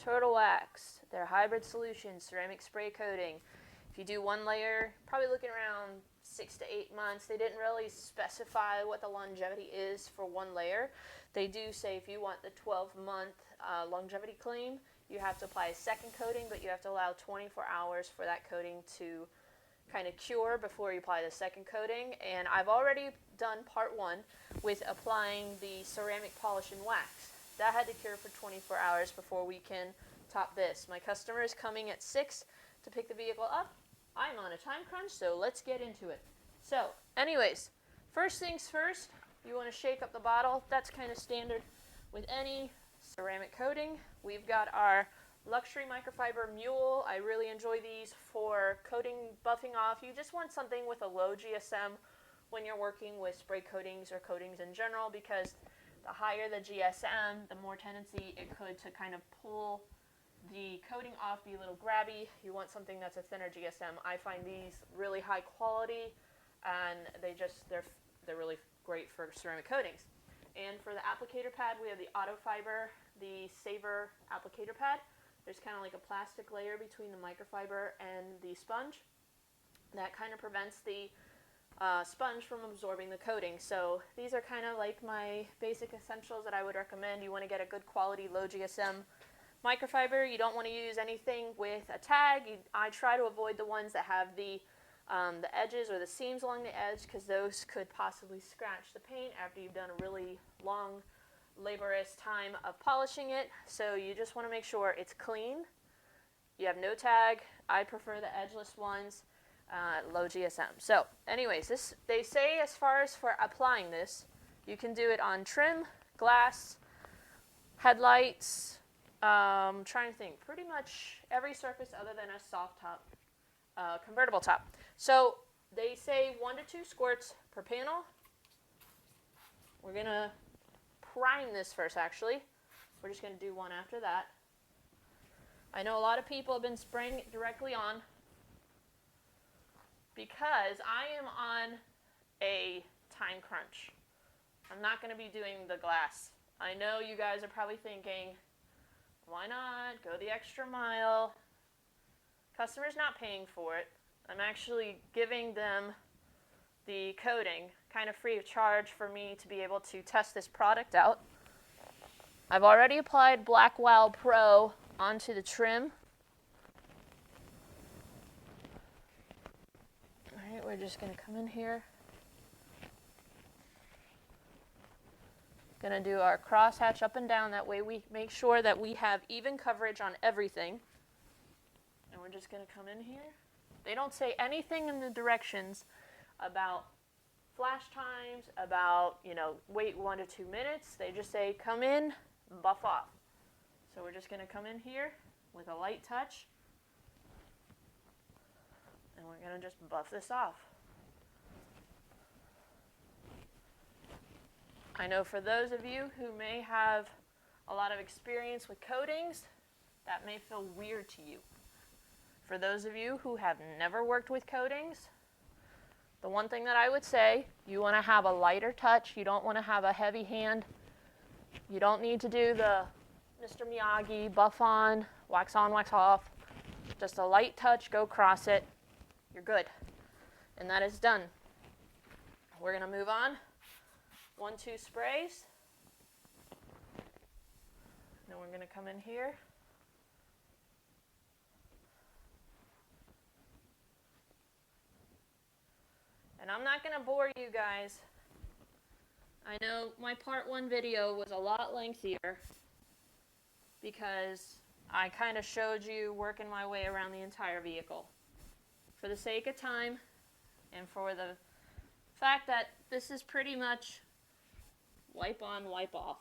Turtle Wax, their hybrid solution, ceramic spray coating. If you do one layer, probably looking around 6 to 8 months. They didn't really specify what the longevity is for one layer. They do say if you want the 12-month longevity claim, you have to apply a second coating, but you have to allow 24 hours for that coating to kind of cure before you apply the second coating. And I've already done part 1 with applying the ceramic polish and wax. That had to cure for 24 hours before we can top this. My customer is coming at 6 to pick the vehicle up. I'm on a time crunch, so let's get into it. So, anyways, first things first, you want to shake up the bottle. That's kind of standard with any ceramic coating. We've got our luxury microfiber mule. I really enjoy these for coating, buffing off. You just want something with a low GSM when you're working with spray coatings or coatings in general, because the higher the GSM, the more tendency it could to kind of pull the coating off, be a little grabby. You want something that's a thinner GSM. I find these really high quality, and they're really great for ceramic coatings. And for the applicator pad, we have the Auto Fiber, the Saver applicator pad. There's kind of like a plastic layer between the microfiber and the sponge that kind of prevents the sponge from absorbing the coating. So these are kind of like my basic essentials that I would recommend. You want to get a good quality, low GSM microfiber. You don't want to use anything with a tag. I try to avoid the ones that have the edges or the seams along the edge, because those could possibly scratch the paint after you've done a really long, laborious time of polishing it. So you just want to make sure it's clean. You have no tag. I prefer the edgeless ones, low GSM. So anyways, they say as far as for applying this, you can do it on trim, glass, headlights, I'm trying to think, pretty much every surface other than a soft top, convertible top. So they say 1 to 2 squirts per panel. We're going to prime this first, actually. We're just going to do one after that. I know a lot of people have been spraying it directly on because I am on a time crunch. I'm not going to be doing the glass. I know you guys are probably thinking, why not go the extra mile? Customer's not paying for it. I'm actually giving them the coating kind of free of charge for me to be able to test this product out. I've already applied Black Wow Pro onto the trim. All right, we're just going to come in here. Going to do our crosshatch up and down. That way we make sure that we have even coverage on everything. And we're just going to come in here. They don't say anything in the directions about flash times, about, wait 1 to 2 minutes. They just say come in, buff off. So we're just going to come in here with a light touch. And we're going to just buff this off. I know for those of you who may have a lot of experience with coatings, that may feel weird to you. For those of you who have never worked with coatings, the one thing that I would say, you want to have a lighter touch. You don't want to have a heavy hand. You don't need to do the Mr. Miyagi, buff on, wax off. Just a light touch, go across it. You're good. And that is done. We're going to move on. 1, 2 sprays. Then we're going to come in here. And I'm not going to bore you guys. I know my part 1 video was a lot lengthier because I kind of showed you working my way around the entire vehicle. For the sake of time and for the fact that this is pretty much wipe on, wipe off,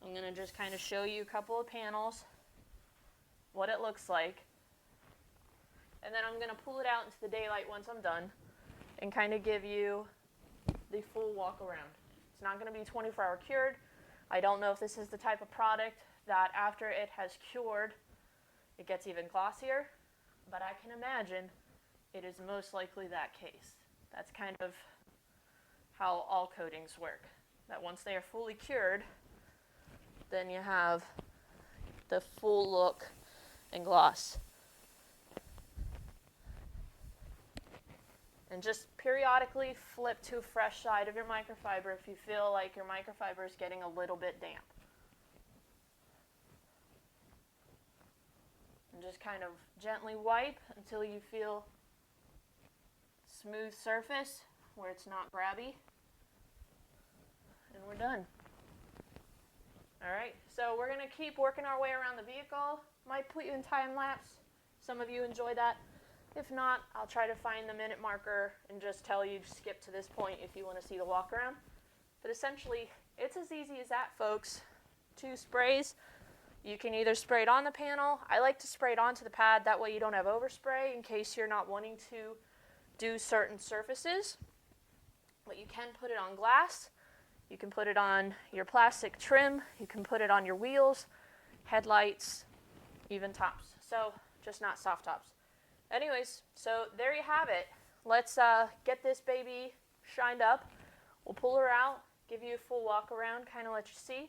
I'm going to just kind of show you a couple of panels, what it looks like, and then I'm going to pull it out into the daylight once I'm done and kind of give you the full walk around. It's not going to be 24-hour cured. I don't know if this is the type of product that after it has cured, it gets even glossier, but I can imagine it is most likely that case. That's kind of how all coatings work. That once they are fully cured, then you have the full look and gloss. And just periodically flip to a fresh side of your microfiber if you feel like your microfiber is getting a little bit damp. And just kind of gently wipe until you feel smooth surface where it's not grabby. And we're done. Alright, so we're going to keep working our way around the vehicle. Might put you in time lapse. Some of you enjoy that. If not, I'll try to find the minute marker and just tell you to skip to this point if you want to see the walk around. But essentially, it's as easy as that, folks. 2 sprays. You can either spray it on the panel. I like to spray it onto the pad. That way you don't have overspray in case you're not wanting to do certain surfaces. But you can put it on glass. You can put it on your plastic trim. You can put it on your wheels, headlights, even tops. So just not soft tops. Anyways, so there you have it. Let's get this baby shined up. We'll pull her out, give you a full walk around, kind of let you see.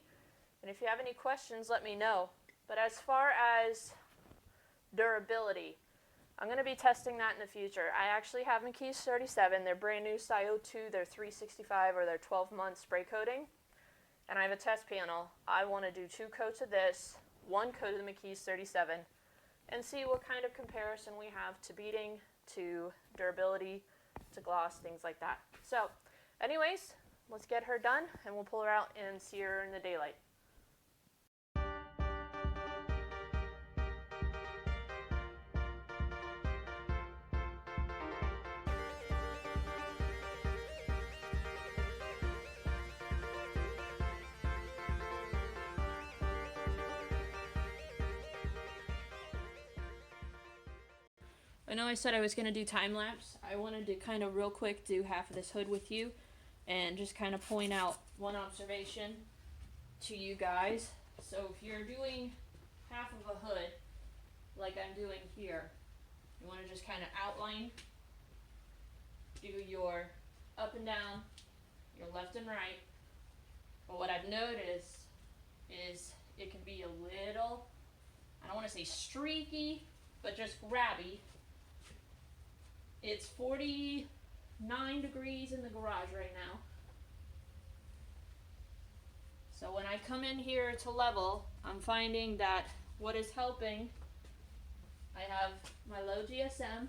And if you have any questions, let me know. But as far as durability, I'm going to be testing that in the future. I actually have McKees 37. They're brand new SiO2. They're 365 or they're 12-month spray coating. And I have a test panel. I want to do 2 coats of this, 1 coat of the McKees 37, and see what kind of comparison we have to beading, to durability, to gloss, things like that. So anyways, let's get her done and we'll pull her out and see her in the daylight. I know I said I was going to do time lapse. I wanted to kind of real quick do half of this hood with you and just kind of point out one observation to you guys. So if you're doing half of a hood like I'm doing here, you want to just kind of outline, do your up and down, your left and right. But what I've noticed is it can be a little, I don't want to say streaky, but just grabby. It's 49 degrees in the garage right now. So when I come in here to level, I'm finding that what is helping, I have my low GSM.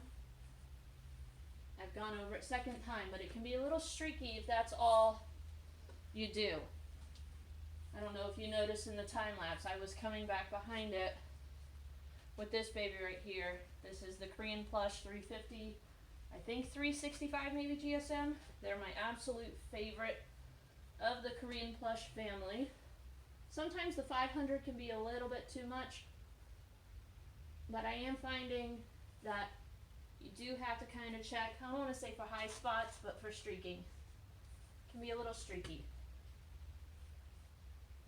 I've gone over it second time, but it can be a little streaky if that's all you do. I don't know if you noticed in the time lapse, I was coming back behind it with this baby right here. This is the Korean Plush 350. I think 365 maybe GSM. They're my absolute favorite of the Korean Plush family. Sometimes the 500 can be a little bit too much, but I am finding that you do have to kind of check. I don't want to say for high spots, but for streaking. It can be a little streaky.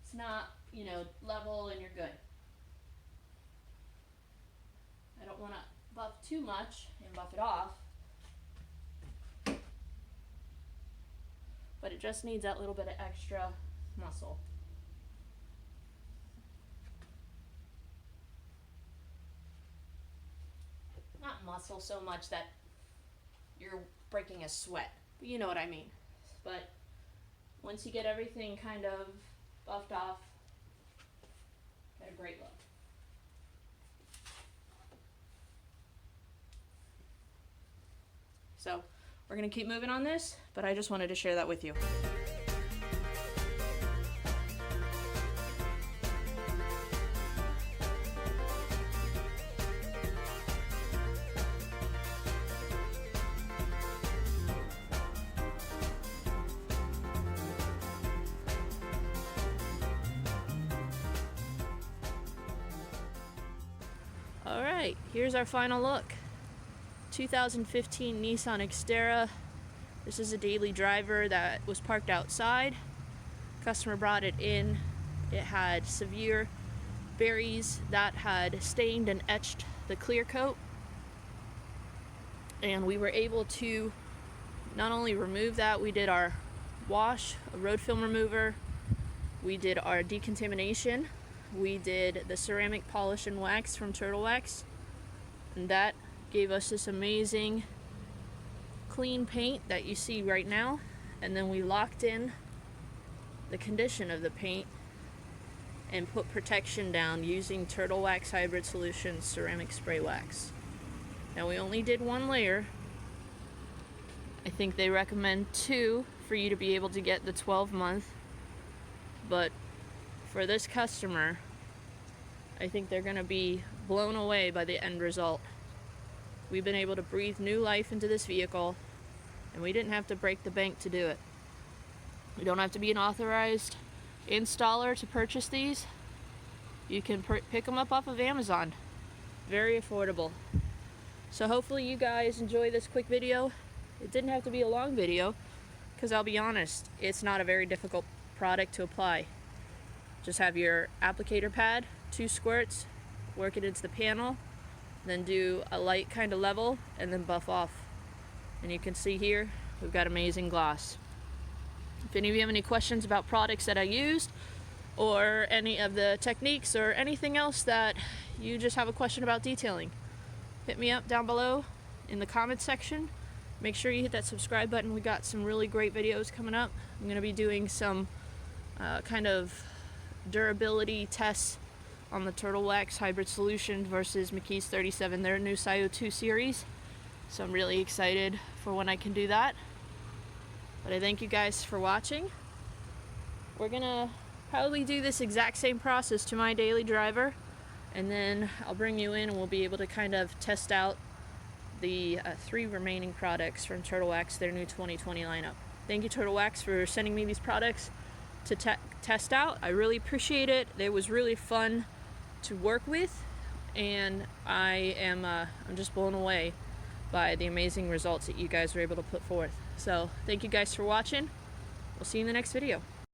It's not, you know, level and you're good. I don't want to buff too much and buff it off. But it just needs that little bit of extra muscle. Not muscle so much that you're breaking a sweat, but you know what I mean. But once you get everything kind of buffed off, got a great look. So we're going to keep moving on this, but I just wanted to share that with you. All right, here's our final look. 2015 Nissan Xterra. This is a daily driver that was parked outside. Customer brought it in. It had severe berries that had stained and etched the clear coat. And we were able to not only remove that, we did our wash, a road film remover, we did our decontamination, we did the ceramic polish and wax from Turtle Wax, and that gave us this amazing clean paint that you see right now. And then we locked in the condition of the paint and put protection down using Turtle Wax Hybrid Solutions ceramic spray wax. Now we only did one layer. I think they recommend 2 for you to be able to get the 12-month, but for this customer, I think they're going to be blown away by the end result. We've been able to breathe new life into this vehicle, and we didn't have to break the bank to do it. You don't have to be an authorized installer to purchase these. You can pick them up off of Amazon. Very affordable. So hopefully you guys enjoy this quick video. It didn't have to be a long video, because I'll be honest, it's not a very difficult product to apply. Just have your applicator pad, 2 squirts, work it into the panel, then do a light kind of level, and then buff off. And you can see here, we've got amazing gloss. If any of you have any questions about products that I used, or any of the techniques, or anything else that you just have a question about detailing, hit me up down below in the comments section. Make sure you hit that subscribe button. We got some really great videos coming up. I'm going to be doing some kind of durability tests on the Turtle Wax Hybrid Solution versus McKee's 37, their new SiO2 series. So I'm really excited for when I can do that. But I thank you guys for watching. We're going to probably do this exact same process to my daily driver, and then I'll bring you in and we'll be able to kind of test out the 3 remaining products from Turtle Wax, their new 2020 lineup. Thank you, Turtle Wax, for sending me these products to test out. I really appreciate it. It was really fun to work with, and I'm just blown away by the amazing results that you guys were able to put forth. So thank you guys for watching. We'll see you in the next video.